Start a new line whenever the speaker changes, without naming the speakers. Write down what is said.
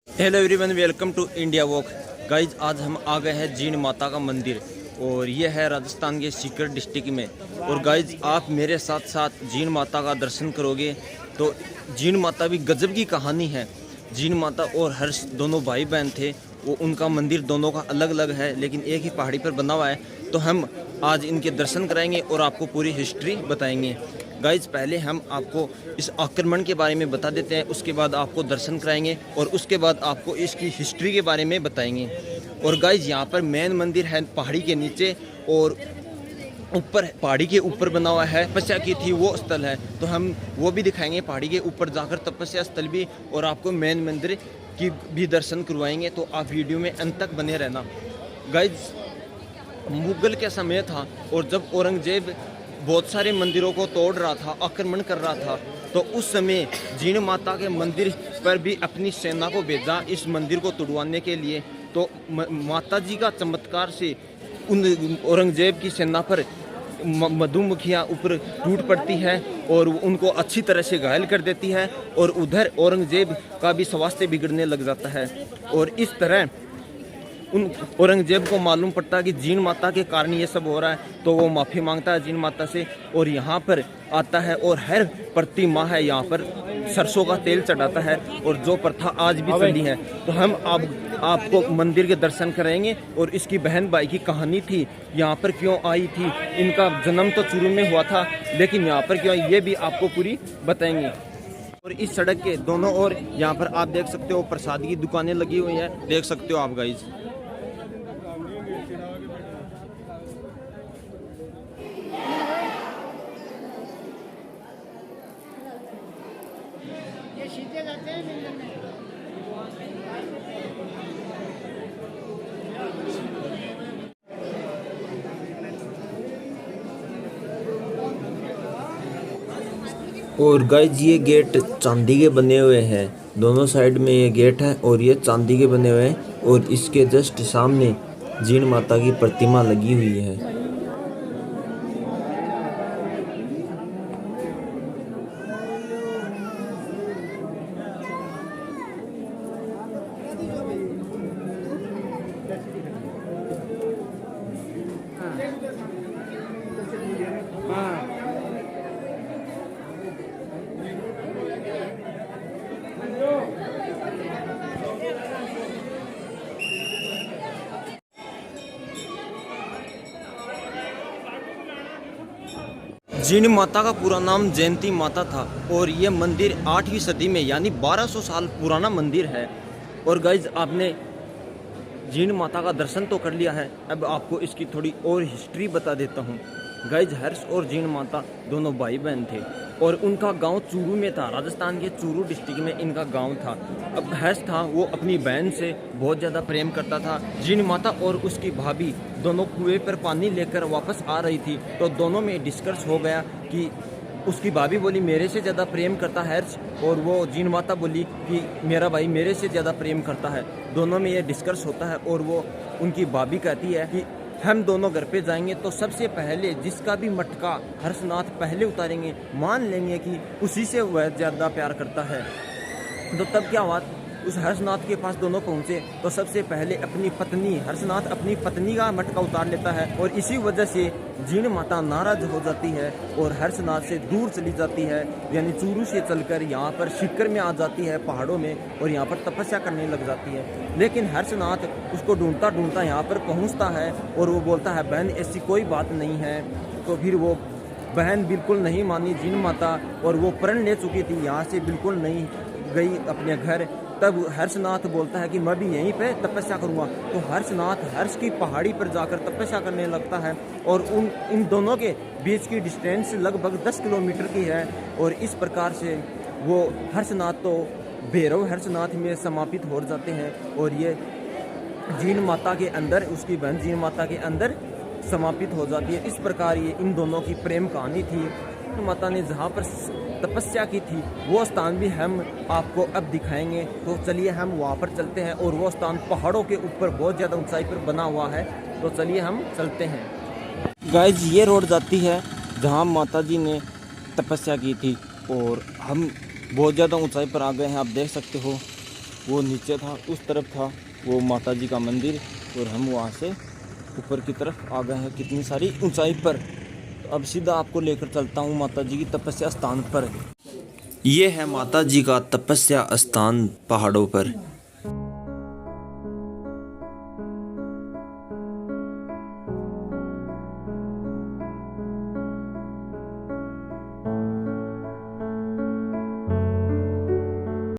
Hello everyone, welcome to India walk. Guys आज हम आ गए हैं जीण माता का मंदिर और ये है राजस्थान के सीकर डिस्ट्रिक्ट में। और गाइज आप मेरे साथ साथ जीण माता का दर्शन करोगे तो जीण माता भी गजब की कहानी है। जीण माता और हर्ष दोनों भाई बहन थे, वो उनका मंदिर दोनों का अलग अलग है लेकिन एक ही पहाड़ी पर बना हुआ है। तो हम आज इनके दर्शन कराएंगे और आपको पूरी हिस्ट्री बताएंगे। गाइज पहले हम आपको इस आक्रमण के बारे में बता देते हैं, उसके बाद आपको दर्शन कराएंगे और उसके बाद आपको इसकी हिस्ट्री के बारे में बताएंगे। और गाइज यहाँ पर मेन मंदिर है पहाड़ी के नीचे और ऊपर पहाड़ी के ऊपर बना हुआ है। तपस्या की थी वो स्थल है, तो हम वो भी दिखाएंगे पहाड़ी के ऊपर जाकर तपस्या स्थल भी, और आपको मेन मंदिर की भी दर्शन करवाएंगे। तो आप वीडियो में अंत तक बने रहना। गाइज मुगल का समय था और जब औरंगजेब बहुत सारे मंदिरों को तोड़ रहा था, आक्रमण कर रहा था, तो उस समय जीण माता के मंदिर पर भी अपनी सेना को भेजा इस मंदिर को तुड़वाने के लिए। तो माता जी का चमत्कार से उन औरंगजेब की सेना पर मधुमक्खियाँ ऊपर टूट पड़ती है और उनको अच्छी तरह से घायल कर देती है और उधर औरंगजेब का भी स्वास्थ्य बिगड़ने लग जाता है। और इस तरह उन औरंगजेब को मालूम पड़ता है कि जीण माता के कारण ये सब हो रहा है, तो वो माफ़ी मांगता है जीण माता से और यहाँ पर आता है और हर प्रति माह है यहाँ पर सरसों का तेल चढ़ाता है और जो प्रथा आज भी चली है। तो हम आपको मंदिर के दर्शन कराएंगे और इसकी बहन भाई की कहानी थी, यहाँ पर क्यों आई थी, इनका जन्म तो चूरू में हुआ था लेकिन यहाँ पर क्यों, ये भी आपको पूरी बताएंगे। और इस सड़क के दोनों ओर यहाँ पर आप देख सकते हो प्रसाद की दुकानें लगी हुई हैं, देख सकते हो आप गाइज। और गाइज ये गेट चांदी के बने हुए हैं, दोनों साइड में ये गेट है और ये चांदी के बने हुए हैं और इसके जस्ट सामने जीण माता की प्रतिमा लगी हुई है। जीण माता का पूरा नाम जयंती माता था और ये मंदिर 8वीं सदी में यानी 1200 साल पुराना मंदिर है। और गाइज आपने जीण माता का दर्शन तो कर लिया है, अब आपको इसकी थोड़ी और हिस्ट्री बता देता हूँ। गाइज हर्ष और जीण माता दोनों भाई बहन थे और उनका गांव चूरू में था, राजस्थान के चूरू डिस्ट्रिक्ट में इनका गांव था। अब हर्ष था वो अपनी बहन से बहुत ज़्यादा प्रेम करता था। जीण माता और उसकी भाभी दोनों कुएं पर पानी लेकर वापस आ रही थी, तो दोनों में डिस्कस हो गया कि उसकी भाभी बोली मेरे से ज़्यादा प्रेम करता है हर्ष, और वो जीण माता बोली कि मेरा भाई मेरे से ज़्यादा प्रेम करता है। दोनों में ये डिस्कस होता है और वो उनकी भाभी कहती है कि हम दोनों घर पे जाएंगे तो सबसे पहले जिसका भी मटका हर्षनाथ पहले उतारेंगे, मान लेंगे कि उसी से वह ज़्यादा प्यार करता है। तो तब क्या हुआ, उस हर्षनाथ के पास दोनों पहुंचे तो सबसे पहले अपनी पत्नी हर्षनाथ अपनी पत्नी का मटका उतार लेता है और इसी वजह से जीण माता नाराज हो जाती है और हर्षनाथ से दूर चली जाती है, यानी चूरू से चलकर यहाँ पर सीकर में आ जाती है पहाड़ों में और यहाँ पर तपस्या करने लग जाती है। लेकिन हर्षनाथ उसको ढूंढता ढूंढता यहाँ पर पहुँचता है और वो बोलता है बहन ऐसी कोई बात नहीं है। तो फिर वो बहन बिल्कुल नहीं मानी जीण माता और वो प्रण ले चुकी थी, यहाँ से बिल्कुल नहीं गई अपने घर। तब हर्षनाथ बोलता है कि मैं भी यहीं पे तपस्या करूंगा। तो हर्षनाथ हर्ष की पहाड़ी पर जाकर तपस्या करने लगता है और इन दोनों के बीच की डिस्टेंस लगभग 10 किलोमीटर की है। और इस प्रकार से वो हर्षनाथ तो भैरव हर्षनाथ में समापित हो जाते हैं और ये जीण माता के अंदर, उसकी बहन जीण माता के अंदर समापित हो जाती है। इस प्रकार ये इन दोनों की प्रेम कहानी थी। माता ने जहाँ पर तपस्या की थी वो स्थान भी हम आपको अब दिखाएंगे। तो चलिए हम वहाँ पर चलते हैं और वो स्थान पहाड़ों के ऊपर बहुत ज़्यादा ऊंचाई पर बना हुआ है, तो चलिए हम चलते हैं। गाइज ये रोड जाती है जहाँ माता जी ने तपस्या की थी और हम बहुत ज़्यादा ऊंचाई पर आ गए हैं, आप देख सकते हो। वो नीचे था, उस तरफ था वो माता जी का मंदिर, और हम वहाँ से ऊपर की तरफ आ गए हैं कितनी सारी ऊंचाई पर। तो अब सीधा आपको लेकर चलता हूँ माता जी की तपस्या स्थान पर। ये है माता जी का तपस्या स्थान पहाड़ों पर।